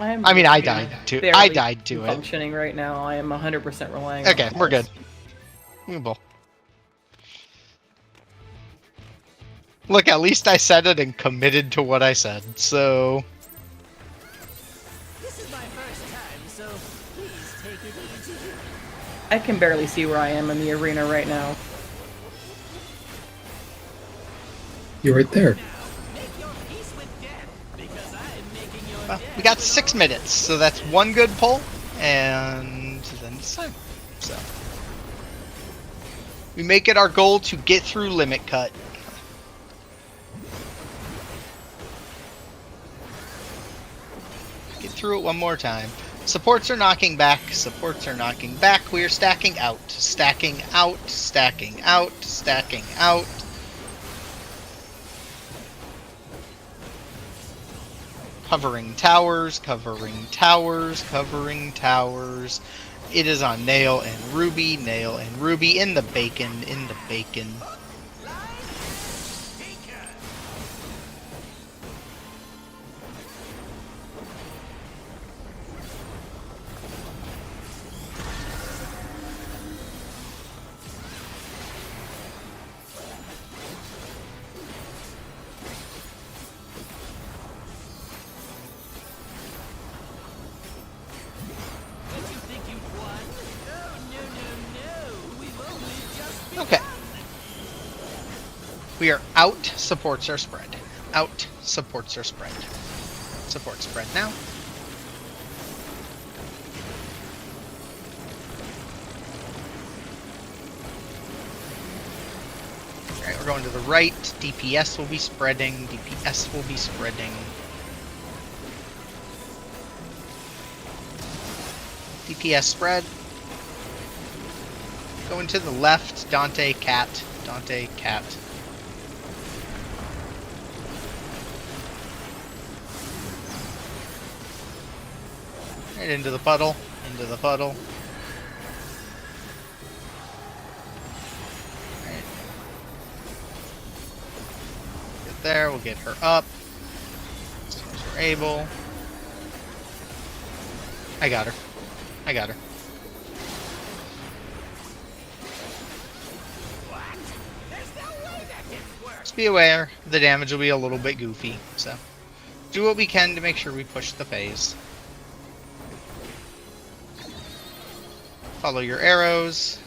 I mean, I died too. I died to it. Functioning right now. I am 100% relying. Okay, on we're good. Movable. Look, at least I said it and committed to what I said. So. This is my first time, so please take it easy. I can barely see where I am in the arena right now. You're right there. Well, we got 6 minutes, so that's one good pull, and then it's time. So we make it our goal to get through limit cut. Get through it one more time. Supports are knocking back. Supports are knocking back. We are stacking out. Stacking out. Stacking out. Stacking out. Covering towers. Covering towers. Covering towers. It is on Nail and Ruby. Nail and Ruby in the bacon. In the bacon. Okay. We are out. Supports are spread. Out. Supports are spread. Support spread now. Alright, we're going to the right. DPS will be spreading. DPS will be spreading. DPS spread. Going to the left. Dante, cat. Dante, cat. Right into the puddle. Into the puddle. Right. Get there. We'll get her up. As soon as we're able. I got her. I got her. Just be aware, the damage will be a little bit goofy, so do what we can to make sure we push the phase. Follow your arrows.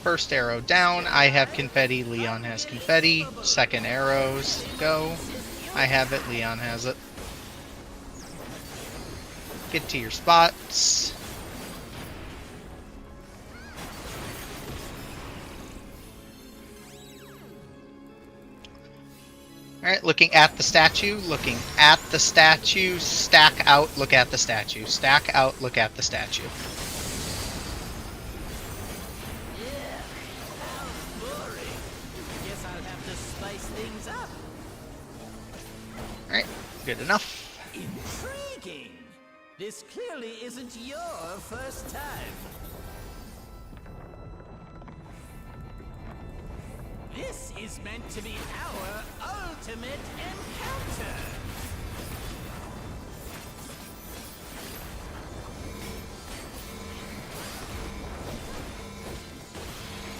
First arrow down, I have confetti, Leon has confetti. Second arrows, go. I have it, Leon has it. Get to your spots. Alright, looking at the statue, looking at the statue, stack out, look at the statue, stack out, look at the statue. Yeah, how boring. Guess I'll have to spice things up. Alright, good enough. Intriguing. This clearly isn't your first time. This is meant to be our ultimate encounter.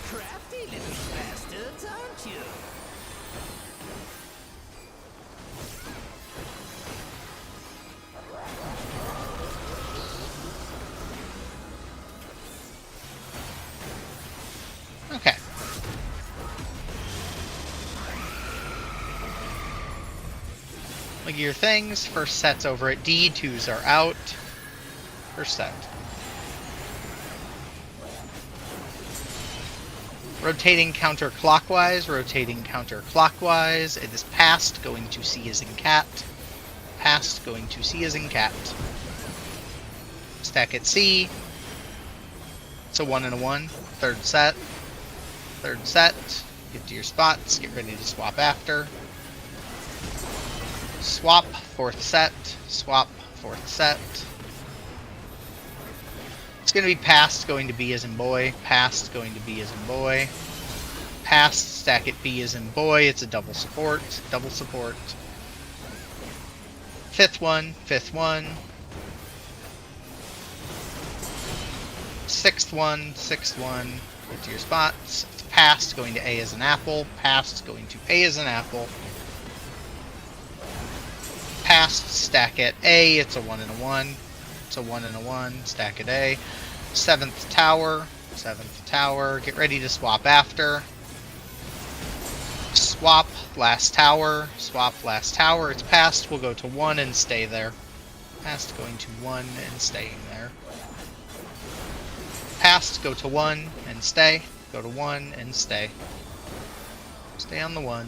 Crafty little bastards, aren't you? Okay. Look at your things. First set's over at D. Twos are out. First set. Rotating counterclockwise. Rotating counterclockwise. It is past. Going to C as in cat. Past. Going to C as in cat. Stack at C. It's a 1 and a 1. Third set. Third set. Get to your spots. Get ready to swap after. Swap, fourth set. Swap, fourth set. It's going to be past, going to B as in boy. Past, going to B as in boy. Past, stack it B as in boy, it's a double support, double support. Fifth one, fifth one. Sixth one, get to your spots. It's past, going to A as an apple, past, going to A as an apple. Past, stack at A, it's a 1 and a 1. It's a 1 and a 1, stack at A. Seventh tower, get ready to swap after. Swap, last tower, it's past, we'll go to 1 and stay there. Past, going to 1 and staying there. Past, go to 1 and stay, go to 1 and stay. Stay on the 1.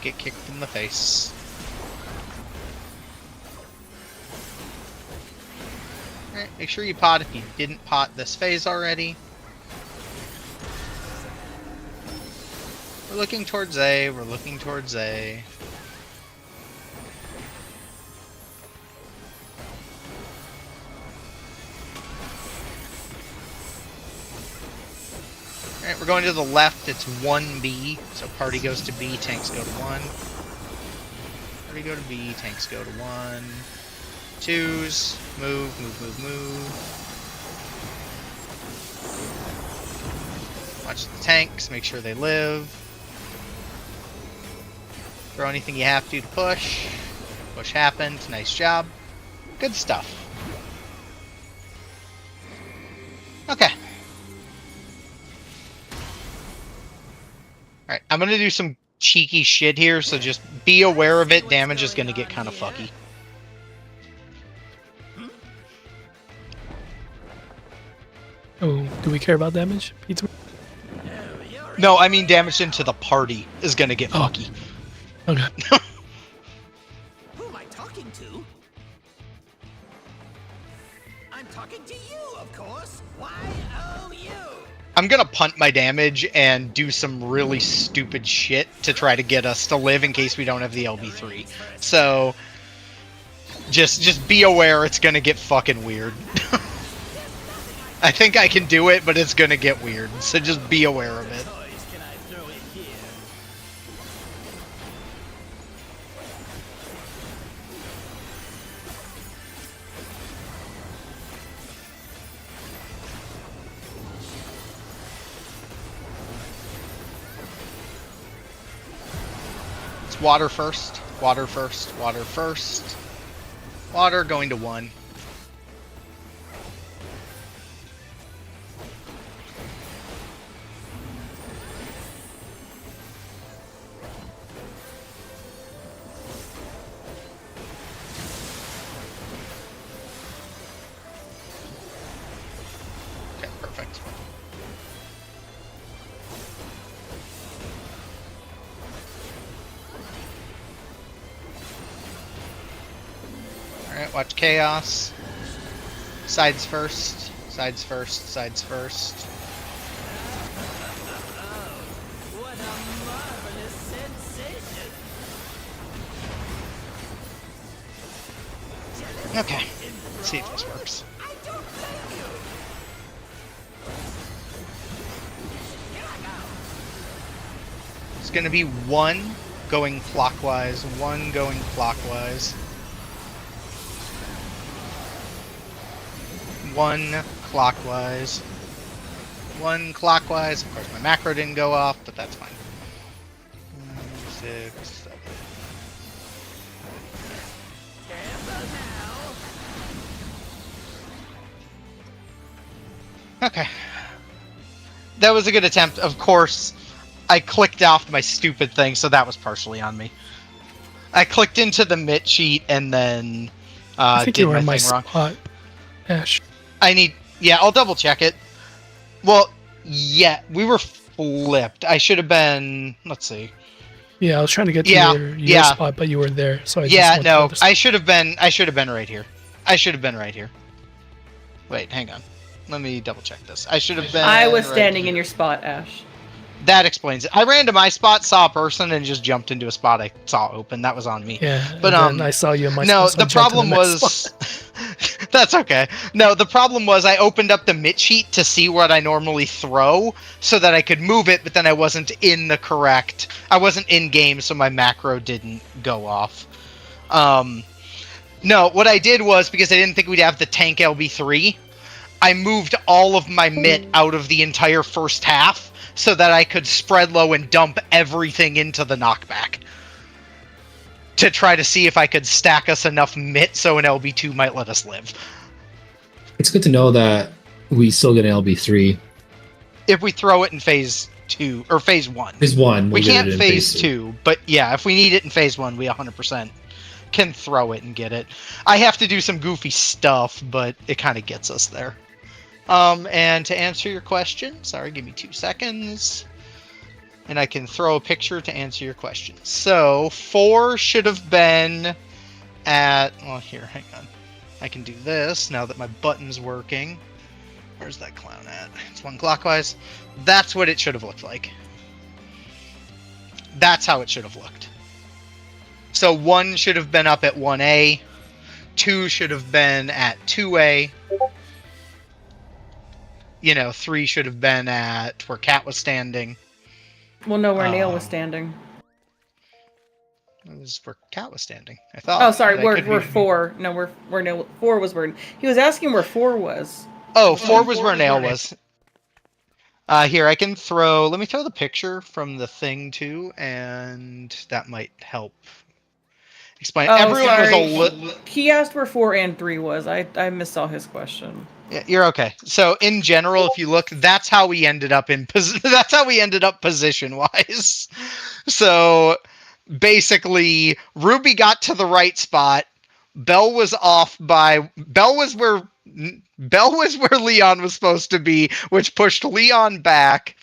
Get kicked in the face. Alright, make sure you pot if you didn't pot this phase already. We're looking towards A, we're looking towards A. Alright, we're going to the left, it's 1B, so party goes to B, tanks go to 1. Party go to B, tanks go to 1. Twos, move. Watch the tanks, make sure they live. Throw anything you have to push. Push happened, nice job. Good stuff. Okay. Alright, I'm gonna do some cheeky shit here, so just be aware of it. Damage is gonna get kind of fucky. Oh, do we care about damage, Pizza? No, I mean damage into the party is gonna get fucky. Okay. Who am I talking to? I'm talking to you, of course. Why, oh, you? I'm gonna punt my damage and do some really stupid shit to try to get us to live in case we don't have the LB3. So, just be aware it's gonna get fucking weird. I think I can do it, but it's gonna get weird. So just be aware of it. Toys can I throw in here? It's water first. Water first. Water first. Water going to 1. Okay, perfect. Alright, watch chaos. Sides first. Sides first. Sides first. What a marvelous sensation! Okay. Let's see if this works. I don't blame you! Here I go! It's gonna be 1 going clockwise, 1 going clockwise. 1 clockwise. 1 clockwise. Of course, my macro didn't go off, but that's fine. 6, 7. Careful now! Okay. That was a good attempt. Of course, I clicked off my stupid thing, so that was partially on me. I clicked into the MIT sheet and then I think did you were my in my thing wrong. spot, Ash. Yeah, I'll double check it. Well, yeah, we were flipped. I should have been, let's see. Yeah, I was trying to get to your yeah. spot, but you were there, so I Yeah, just no, went to I should have been right here. I should have been right here. Wait, hang on. Let me double check this. I should have been I was right standing here. in your spot, Ash. That explains it. I ran to my spot, saw a person, and just jumped into a spot I saw open. That was on me. Yeah, But and then I saw you in my no, spot, so I the jumped to problem next was spot. That's okay. No, the problem was I opened up the MIT sheet to see what I normally throw so that I could move it, but then I wasn't in the correct... I wasn't in game, so my macro didn't go off. No, what I did was, because I didn't think we'd have the tank LB3, I moved all of my MIT out of the entire first half so that I could spread low and dump everything into the knockback. To try to see if I could stack us enough MIT so an LB2 might let us live. It's good to know that we still get an LB3. If we throw it in phase 2, or phase 1. Phase 1. We can't phase 2, but yeah, if we need it in phase 1, we 100% can throw it and get it. I have to do some goofy stuff, but it kind of gets us there. And to answer your question, sorry, give me 2 seconds. And I can throw a picture to answer your question. So, 4 should have been at... Well, here, hang on. I can do this now that my button's working. Where's that clown at? It's 1 clockwise. That's what it should have looked like. That's how it should have looked. So 1 should have been up at 1A. 2 should have been at 2A. 3 should have been at where Cat was standing. Well, no, where Nail was standing. It was where Cat was standing, I thought. Oh, sorry, we're 4. No, where Nail... 4 was where... He was asking where 4 was. Oh, 4 was where Nail was. Here, I can throw... Let me throw the picture from the thing, too, and that might help explain. Oh, Everyone sorry. was He asked where 4 and 3 was. I missaw his question. Yeah, you're okay. So in general, if you look, that's how we ended up position-wise. So basically, Ruby got to the right spot. Bell was where Leon was supposed to be, which pushed Leon back.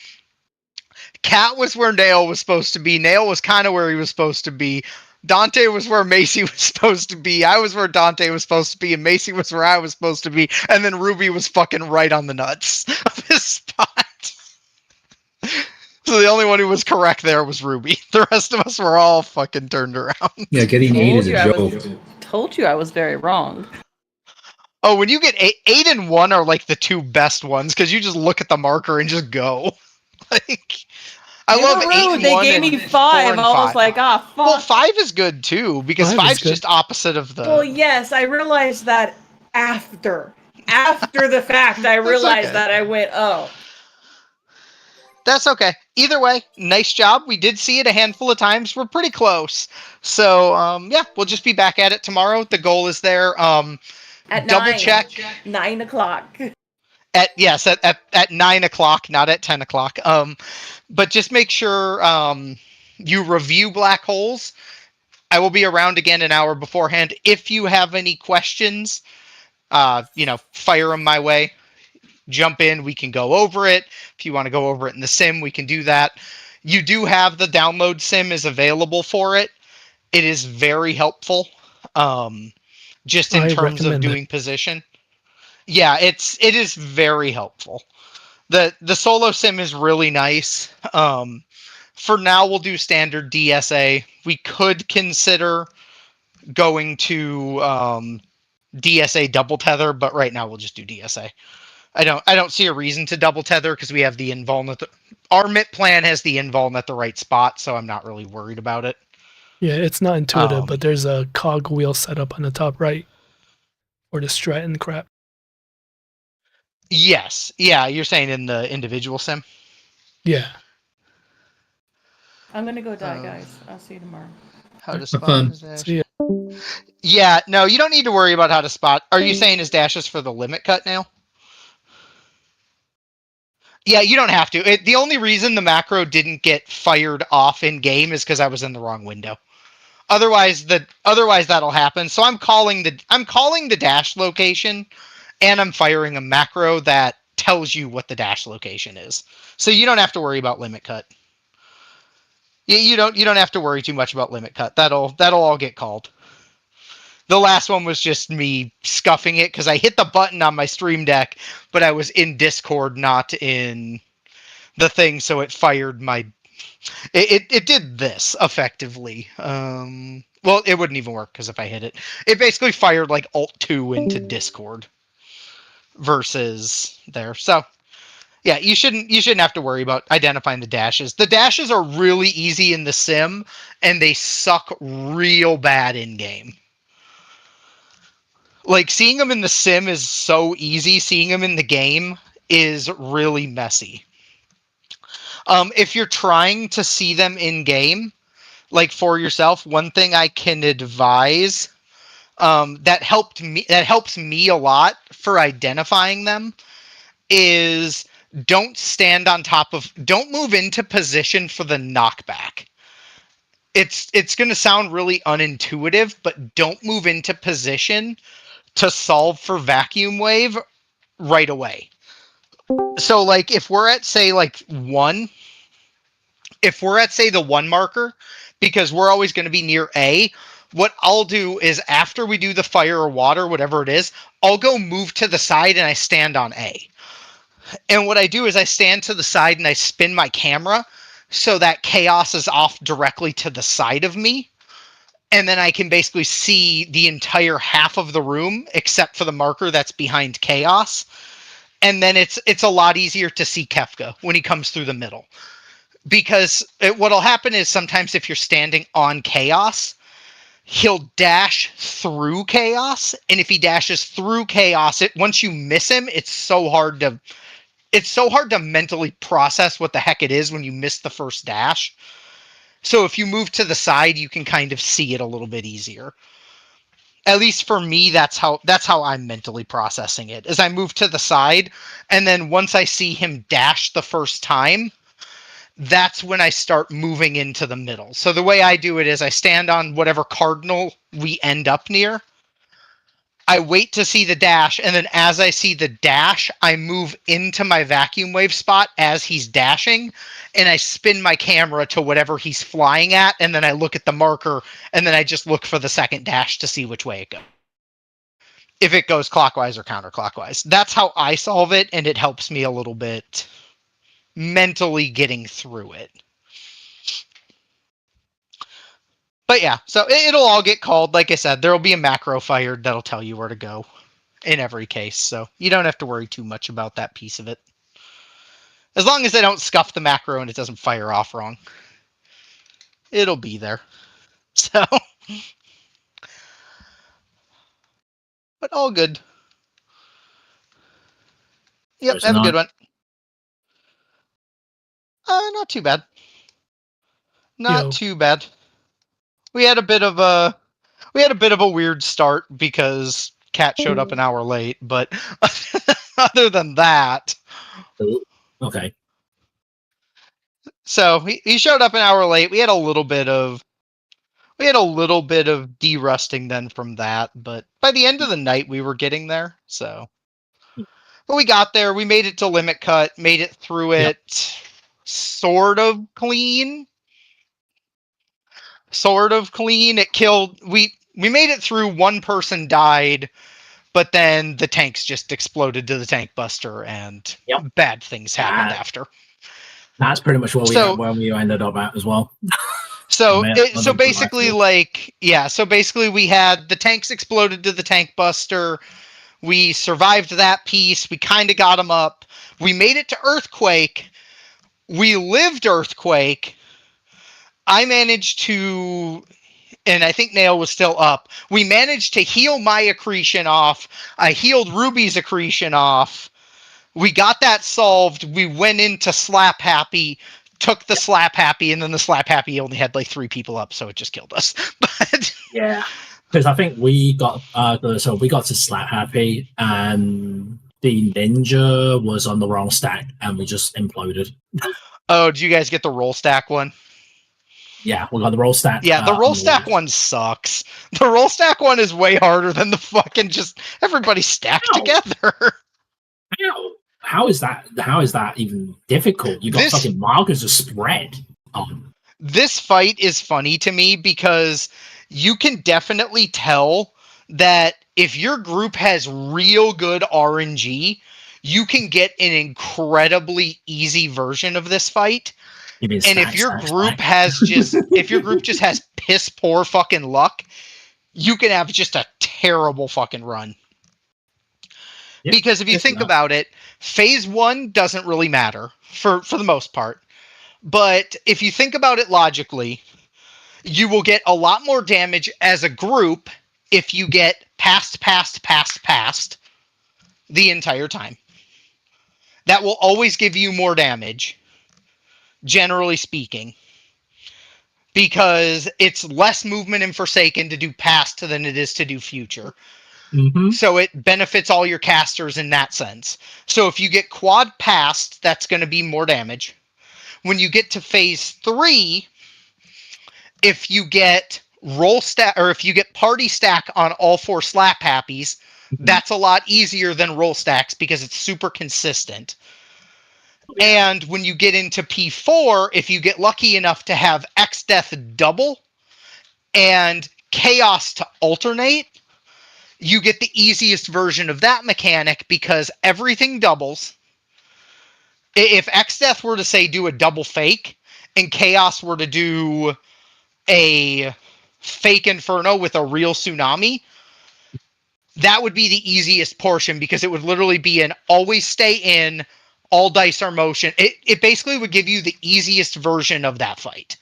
Cat was where Nail was supposed to be. Nail was kind of where he was supposed to be. Dante was where Macy was supposed to be. I was where Dante was supposed to be, and Macy was where I was supposed to be. And then Ruby was fucking right on the nuts of his spot. So the only one who was correct there was Ruby. The rest of us were all fucking turned around. Yeah, getting 8 is a joke. Told you I was very wrong. Oh, when you get 8 and 1 are like the 2 best ones, because you just look at the marker and just go. Like... I love 8 and 1. They gave me 5. I was like, fuck. Well, 5 is good too, because 5's just opposite of the... Well, yes, I realized that after the fact, I realized that I went, oh. That's okay. Either way, nice job. We did see it a handful of times. We're pretty close. So, yeah, we'll just be back at it tomorrow. The goal is there. At double check. 9 o'clock. At 9 o'clock, not at 10 o'clock. But just make sure you review black holes. I will be around again an hour beforehand. If you have any questions, fire them my way. Jump in. We can go over it. If you want to go over it in the sim, we can do that. You do have the download sim is available for it. It is very helpful. Just in terms of doing position. Yeah, it is very helpful. The solo sim is really nice. For now, we'll do standard DSA. We could consider going to DSA double tether, but right now we'll just do DSA. I don't see a reason to double tether because we have the invuln. Our MIT plan has the invuln at the right spot, so I'm not really worried about it. Yeah, it's not intuitive, but there's a cog wheel set up on the top right for the strat and crap. Yes. Yeah, you're saying in the individual sim? Yeah. I'm going to go die, guys. I'll see you tomorrow. How to spot his dash. See ya. Yeah, no, you don't need to worry about how to spot. Are you saying his dash is for the limit cut now? Yeah, you don't have to. The only reason the macro didn't get fired off in game is because I was in the wrong window. Otherwise that'll happen. So I'm calling the dash location, and I'm firing a macro that tells you what the dash location is. So you don't have to worry about limit cut. You don't have to worry too much about limit cut. That'll all get called. The last one was just me scuffing it because I hit the button on my stream deck, but I was in Discord, not in the thing, so it fired my It did this effectively. Well, it wouldn't even work because if I hit it, it basically fired like Alt 2 into Discord versus there. So yeah, you shouldn't have to worry about identifying the dashes. The dashes are really easy in the sim, and they suck real bad in game. Like seeing them in the sim is so easy. Seeing them in the game is really messy. If you're trying to see them in game, like for yourself, one thing I can advise that helps me a lot for identifying them is don't move into position for the knockback. It's going to sound really unintuitive, but don't move into position to solve for vacuum wave right away. So like if we're at say the 1 marker, because we're always going to be near A, what I'll do is after we do the fire or water, whatever it is, I'll go move to the side and I stand on A. And what I do is I stand to the side and I spin my camera so that chaos is off directly to the side of me. And then I can basically see the entire half of the room except for the marker that's behind chaos. And then it's a lot easier to see Kefka when he comes through the middle. Because what'll happen is sometimes if you're standing on chaos, he'll dash through chaos. And if he dashes through chaos, once you miss him, it's so hard to mentally process what the heck it is when you miss the first dash. So if you move to the side, you can kind of see it a little bit easier. At least for me, that's how I'm mentally processing it. As I move to the side, and then once I see him dash the first time, that's when I start moving into the middle. So the way I do it is I stand on whatever cardinal we end up near. I wait to see the dash, and then as I see the dash, I move into my vacuum wave spot as he's dashing, and I spin my camera to whatever he's flying at, and then I look at the marker, and then I just look for the second dash to see which way it goes. If it goes clockwise or counterclockwise. That's how I solve it, and it helps me a little bit mentally getting through it. But yeah, so it'll all get called. Like I said, there'll be a macro fired that'll tell you where to go in every case. So you don't have to worry too much about that piece of it. As long as they don't scuff the macro and it doesn't fire off wrong, it'll be there. So, but all good. Yep, Close have a enough. good one. Not too bad. Not too bad. We had a bit of a weird start because Cat showed up an hour late, but other than that, Ooh, okay. so he showed up an hour late. We had a little bit of derusting then from that, but by the end of the night we were getting there. So, but we got there. We made it to limit cut. Made it through it, sort of clean. Sort of clean. It killed. We made it through. One person died, but then the tanks just exploded to the tank buster, and bad things happened after. That's pretty much where we ended up at as well. So basically we had the tanks exploded to the tank buster. We survived that piece. We kind of got them up. We made it to Earthquake. We lived Earthquake. I managed to, and I think Nail was still up. We managed to heal my accretion off. I healed Ruby's accretion off. We got that solved. We went into Slap Happy, took the Slap Happy, and then the Slap Happy only had like 3 people up, so it just killed us. But yeah, because I think we got to Slap Happy, and the ninja was on the wrong stack, and we just imploded. Oh, did you guys get the roll stack one? Yeah, we got the roll stack. Yeah, the roll stack one sucks. The roll stack one is way harder than the fucking just everybody stacked together. How is that even difficult? You got fucking markers of spread on. This fight is funny to me because you can definitely tell that if your group has real good RNG, you can get an incredibly easy version of this fight You mean And if stack, your stack, group stack. has just if your group just has piss poor fucking luck, you can have just a terrible fucking run. Yep, Because if you it's think that. about it, phase 1 doesn't really matter for the most part. But if you think about it logically, you will get a lot more damage as a group if you get past the entire time. That will always give you more damage, generally speaking, because it's less movement in Forsaken to do past than it is to do future. Mhm. So it benefits all your casters in that sense. So if you get quad past, that's going to be more damage. When you get to phase 3, if you get roll stack or if you get party stack on all 4 slap happies, that's a lot easier than roll stacks because it's super consistent. And when you get into P4, if you get lucky enough to have X Death double and Chaos to alternate, you get the easiest version of that mechanic because everything doubles. If X Death were to say do a double fake and Chaos were to do a fake Inferno with a real tsunami, that would be the easiest portion because it would literally be an always stay in, all dice are motion. It basically would give you the easiest version of that fight.